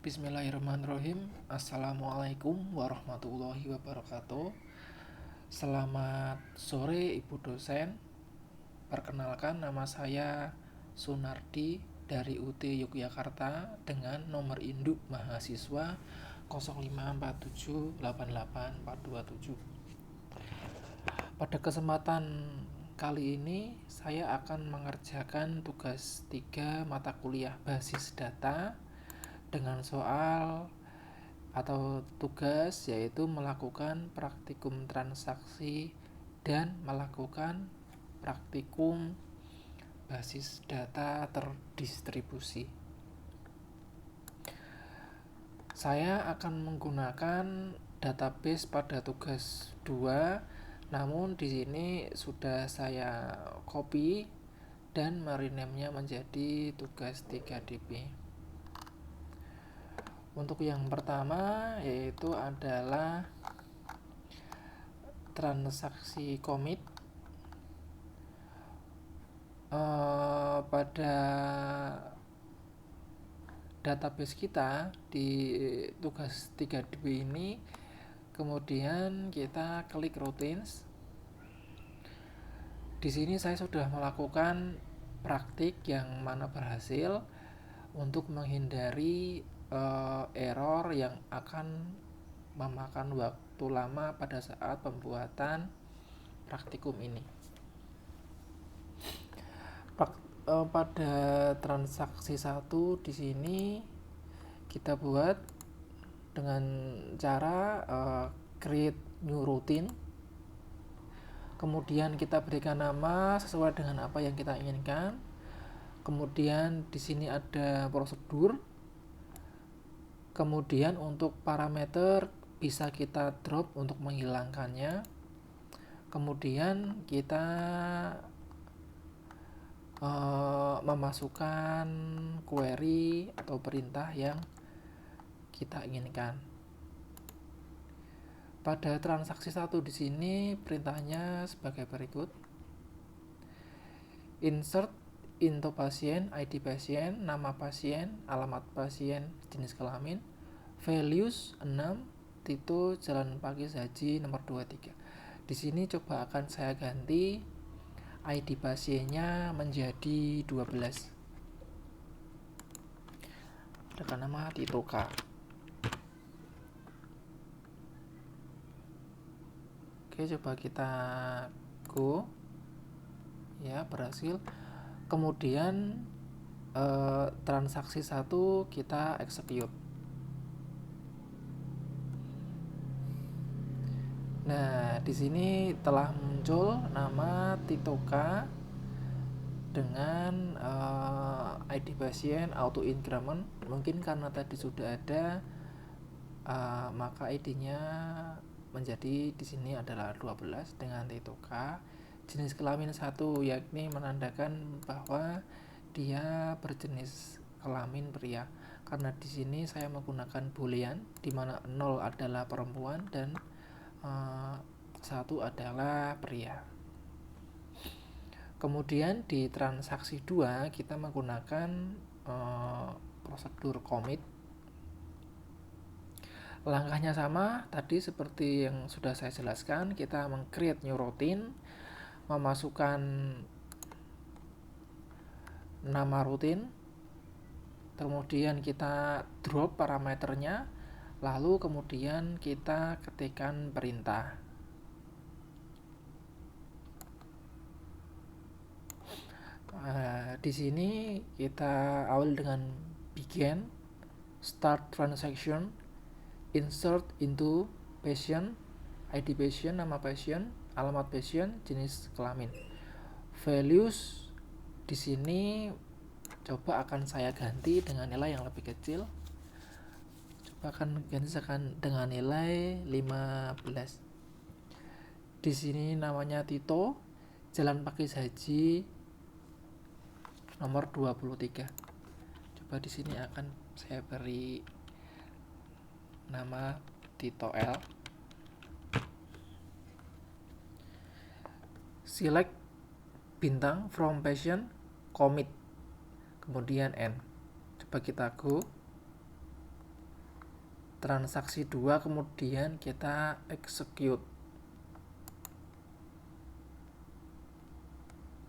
Bismillahirrahmanirrahim. Assalamualaikum warahmatullahi wabarakatuh. Selamat sore Ibu dosen. Perkenalkan, nama saya Sunardi dari UT Yogyakarta dengan nomor induk mahasiswa 054788427. Pada kesempatan kali ini saya akan mengerjakan tugas 3 mata kuliah basis data dengan soal atau tugas yaitu melakukan praktikum transaksi dan melakukan praktikum basis data terdistribusi. Saya akan menggunakan database pada tugas 2, namun di sini sudah saya copy dan merename-nya menjadi tugas 3DP. Untuk yang pertama yaitu adalah transaksi commit. Pada database kita di tugas 3DP ini, kemudian kita klik routines. Di sini saya sudah melakukan praktik yang mana berhasil untuk menghindari error yang akan memakan waktu lama pada saat pembuatan praktikum ini. Pada transaksi 1 di sini kita buat dengan cara create new routine. Kemudian kita berikan nama sesuai dengan apa yang kita inginkan. Kemudian di sini ada prosedur. Kemudian untuk parameter bisa kita drop untuk menghilangkannya. Kemudian kita memasukkan query atau perintah yang kita inginkan. Pada transaksi 1 di sini perintahnya sebagai berikut. Insert into pasien, ID pasien, nama pasien, alamat pasien, jenis kelamin, values 6, Tito, Jalan Pakis Haji nomor 23. Di sini coba akan saya ganti ID pasiennya menjadi 12. Dengan nama Tito K. Oke, coba kita go. Ya, berhasil. Kemudian transaksi 1 kita execute. Nah, di sini telah muncul nama Tito K dengan ID pasien auto increment. Mungkin karena tadi sudah ada, maka ID-nya menjadi di sini adalah 12 dengan Tito K. Jenis kelamin 1 yakni menandakan bahwa dia berjenis kelamin pria. Karena di sini saya menggunakan boolean di mana 0 adalah perempuan dan 1 adalah pria. Kemudian di transaksi 2 kita menggunakan prosedur commit. Langkahnya sama tadi seperti yang sudah saya jelaskan. Kita meng-create new routine, memasukkan nama routine, kemudian kita drop parameternya, lalu kemudian kita ketikkan perintah. Di sini kita awal dengan begin, start transaction, insert into patient, ID patient, nama patient, alamat patient, jenis kelamin. Values di sini coba akan saya ganti dengan nilai yang lebih kecil. Akan gantikan dengan nilai 15. Di sini namanya Tito, Jalan Pakis Haji nomor 23. Coba di sini akan saya beri nama Tito L. Select bintang from patient, commit, kemudian end. Coba kita go. transaksi 2 kemudian kita execute.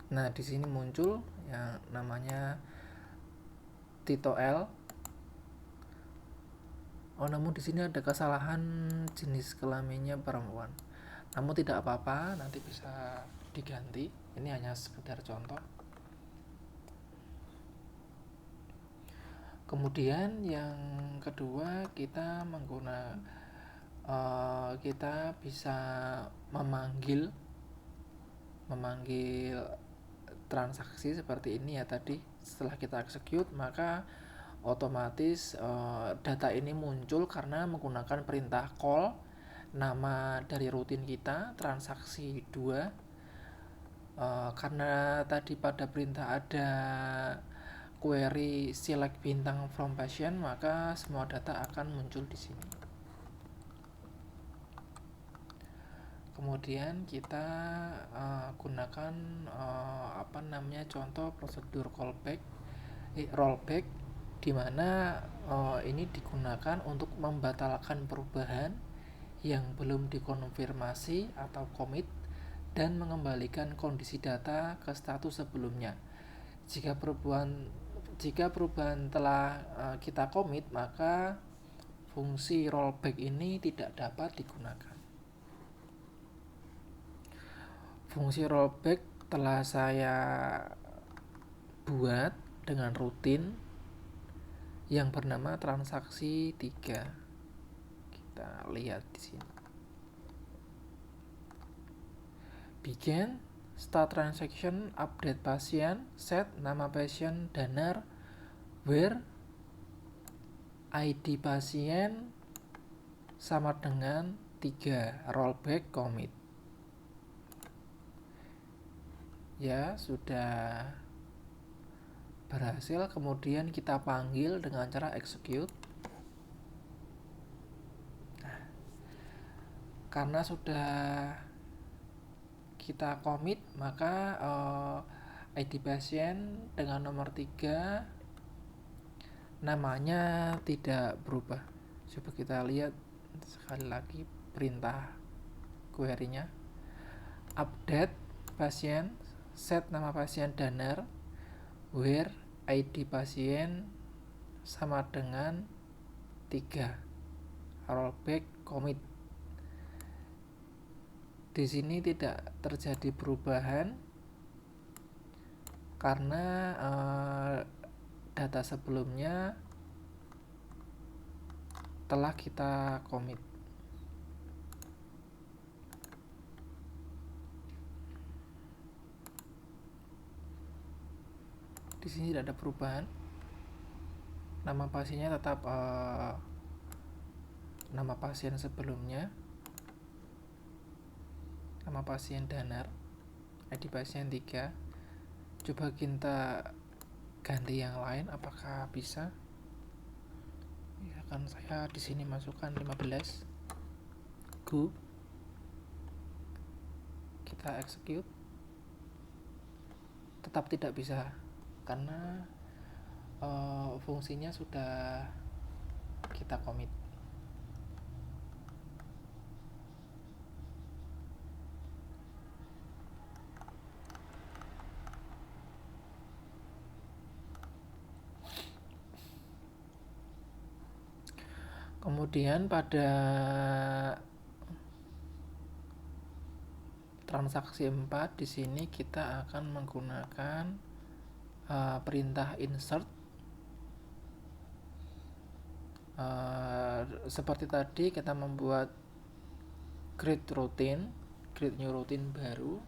Nah, di sini muncul yang namanya Tito L. Oh, namun di sini ada kesalahan, jenis kelaminnya perempuan. Namun tidak apa-apa, nanti bisa diganti. Ini hanya sekedar contoh. Kemudian yang kedua, kita kita bisa memanggil transaksi seperti ini ya tadi. Setelah kita execute, maka otomatis data ini muncul karena menggunakan perintah call nama dari rutin kita transaksi 2. Karena tadi pada perintah ada query select bintang from patient, maka semua data akan muncul di sini. Kemudian kita gunakan contoh prosedur rollback, di mana ini digunakan untuk membatalkan perubahan yang belum dikonfirmasi atau commit dan mengembalikan kondisi data ke status sebelumnya. Jika perubahan telah kita commit, maka fungsi rollback ini tidak dapat digunakan. Fungsi rollback telah saya buat dengan rutin yang bernama transaksi 3. Kita lihat di sini. Begin, start transaction, update pasien, set nama pasien danar, where ID pasien sama dengan 3, rollback commit. Ya, sudah berhasil. Kemudian kita panggil dengan cara execute. Nah, karena sudah kita commit, maka ID pasien dengan nomor 3 namanya tidak berubah. Coba kita lihat sekali lagi perintah query-nya. Update pasien, set nama pasien danar, where ID pasien sama dengan 3, rollback commit. Di sini tidak terjadi perubahan karena data sebelumnya telah kita commit. Di sini tidak ada perubahan. Nama pasiennya tetap nama pasien sebelumnya, nama pasien danar, ID pasien 3. Coba kita ganti yang lain, apakah bisa? Ya kan, saya di sini masukkan 15. Go. Kita execute. Tetap tidak bisa karena fungsinya sudah kita commit. Kemudian pada transaksi 4 di sini kita akan menggunakan perintah insert. Seperti tadi kita membuat create new routine baru,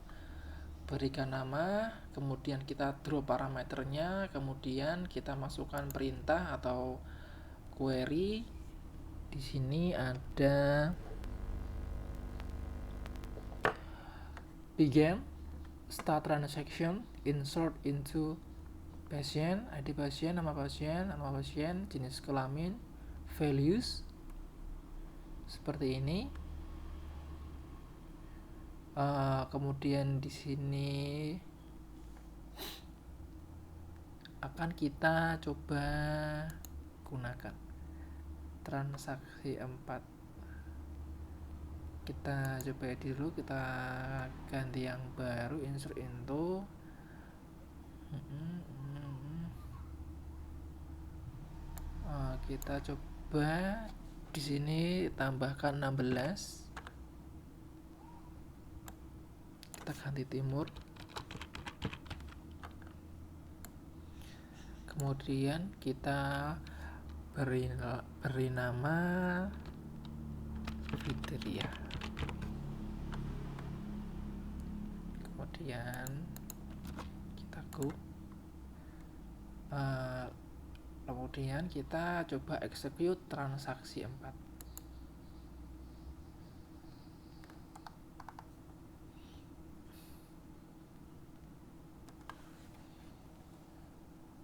berikan nama, kemudian kita draw parameternya, kemudian kita masukkan perintah atau query. Di sini ada begin, start transaction, insert into pasien, ID pasien, nama pasien, jenis kelamin, values seperti ini. Kemudian di sini akan kita coba gunakan. transaksi 4. Kita coba dulu, kita ganti yang baru, insert into. Kita coba di sini tambahkan 16. Kita ganti timur. Kemudian kita beri nama Fitria. Kemudian kita go. Kemudian kita coba execute transaksi 4.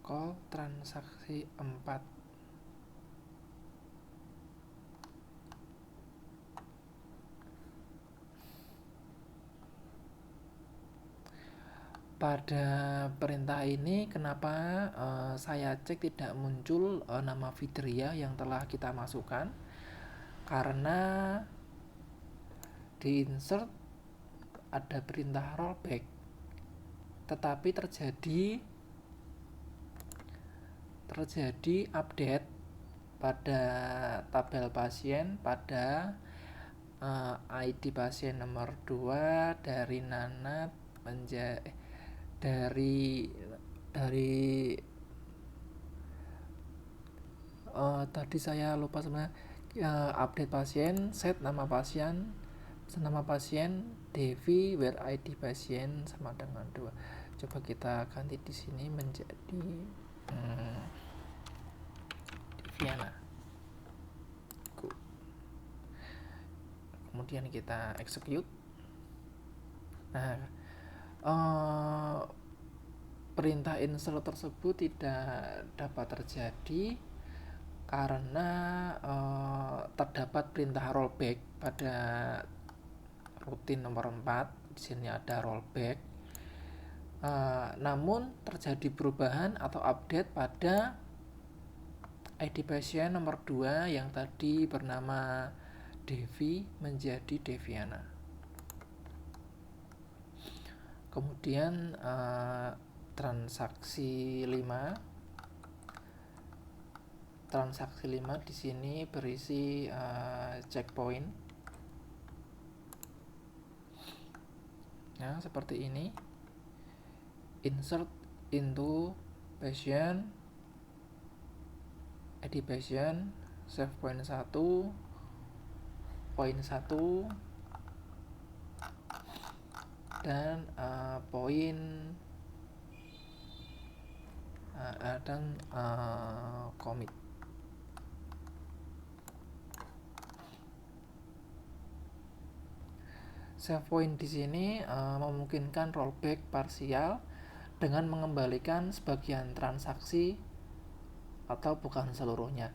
Call transaksi 4. Pada perintah ini kenapa saya cek tidak muncul nama Fitria yang telah kita masukkan, karena di insert ada perintah rollback, tetapi terjadi update pada tabel pasien pada ID pasien nomor 2 dari Nanat menjadi dari tadi saya lupa sebenarnya, update pasien, set nama pasien Devi, where ID pasien sama dengan 2. Coba kita ganti di sini menjadi Deviana. Kemudian kita execute. Nah, perintah insert tersebut tidak dapat terjadi karena terdapat perintah rollback pada rutin nomor 4. Di sini ada rollback. Namun terjadi perubahan atau update pada ID pasien nomor 2 yang tadi bernama Devi menjadi Deviana. Kemudian transaksi 5 di sini berisi checkpoint. Nah, seperti ini. Insert into patient, ID patient, save point 1, poin 1, dan poin dan commit. Save point di sini memungkinkan rollback parsial dengan mengembalikan sebagian transaksi atau bukan seluruhnya.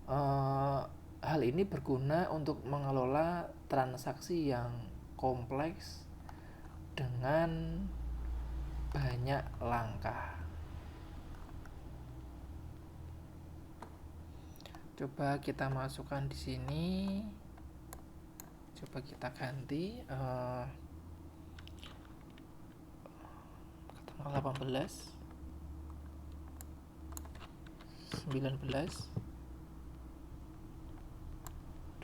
Hal ini berguna untuk mengelola transaksi yang kompleks dengan banyak langkah. Coba kita masukkan di sini. Coba kita ganti ke tanggal 18, 19,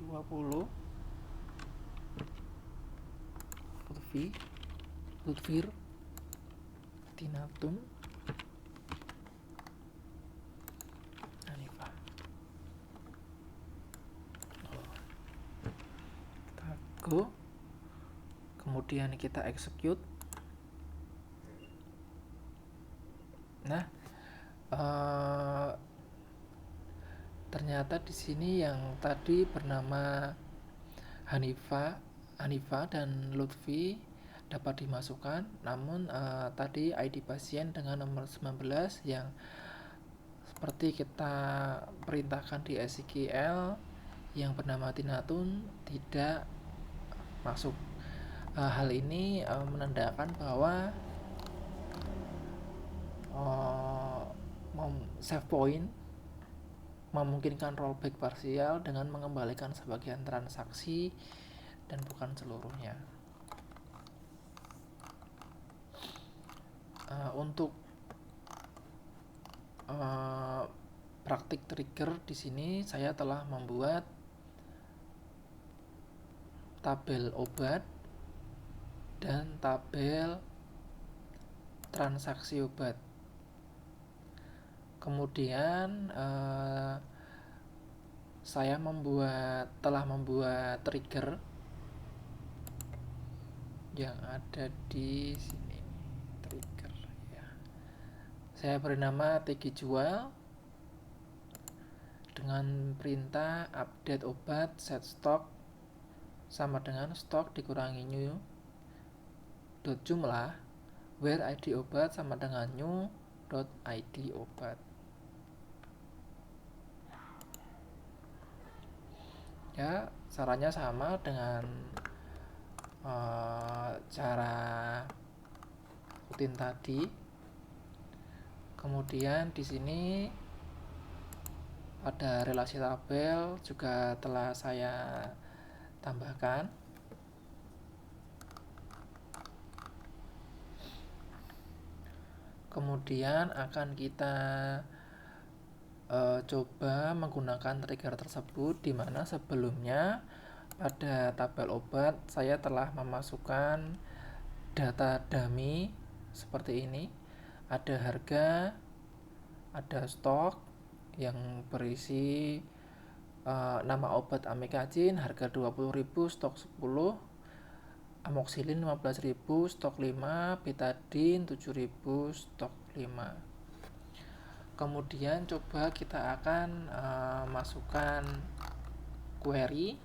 20, Lutfir, Tinatun, Hanifa. Kita go. Kemudian kita execute. Nah, ternyata di sini yang tadi bernama Hanifa dan Lutfi dapat dimasukkan, namun tadi ID pasien dengan nomor 19 yang seperti kita perintahkan di SQL yang bernama Tinatun tidak masuk. Hal ini menandakan bahwa save point memungkinkan rollback parsial dengan mengembalikan sebagian transaksi dan bukan seluruhnya. Untuk praktik trigger di sini saya telah membuat tabel obat dan tabel transaksi obat. Kemudian saya telah membuat trigger yang ada di sini, trigger ya. Saya beri nama TG jual dengan perintah update obat set stock sama dengan stok dikurangi new dot jumlah where id obat sama dengan new dot id obat. Ya, caranya sama dengan cara rutin tadi. Kemudian di sini ada relasi tabel juga telah saya tambahkan. Kemudian akan kita coba menggunakan trigger tersebut, di mana sebelumnya pada tabel obat saya telah memasukkan data dummy seperti ini. Ada harga, ada stok yang berisi nama obat amikacin harga 20.000, stok 10, amoxilin 15.000, stok 5, betadine 7.000, stok 5. Kemudian coba kita akan masukkan query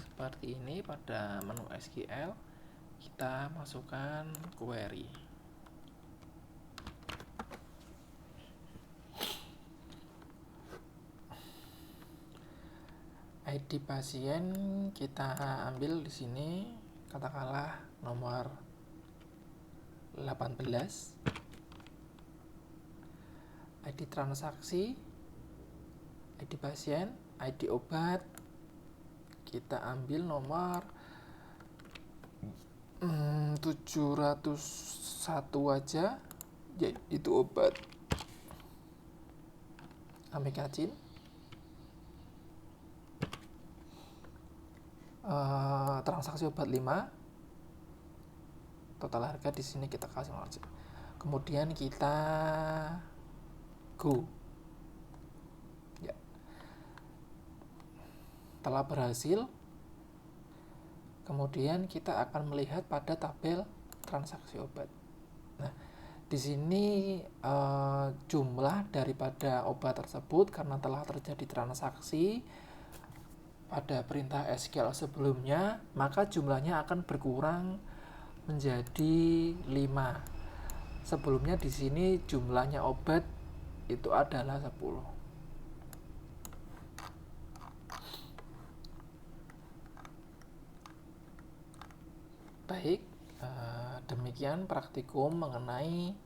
seperti ini. Pada menu SQL kita masukkan query. ID pasien kita ambil di sini, katakanlah nomor 18. ID transaksi, ID pasien, ID obat kita ambil nomor 701 aja, yaitu obat amikacin. Transaksi obat 5, total harga di sini kita kasih aja. Kemudian kita go. Ya. Telah berhasil. Kemudian kita akan melihat pada tabel transaksi obat. Nah, di sini jumlah daripada obat tersebut karena telah terjadi transaksi pada perintah SQL sebelumnya, maka jumlahnya akan berkurang menjadi 5. Sebelumnya di sini jumlahnya obat itu adalah 10. Baik, demikian praktikum mengenai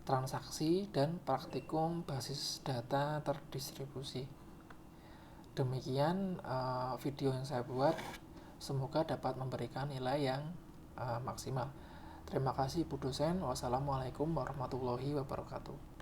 transaksi dan praktikum basis data terdistribusi. Demikian video yang saya buat, semoga dapat memberikan nilai yang maksimal. Terima kasih Bu dosen. Wassalamualaikum warahmatullahi wabarakatuh.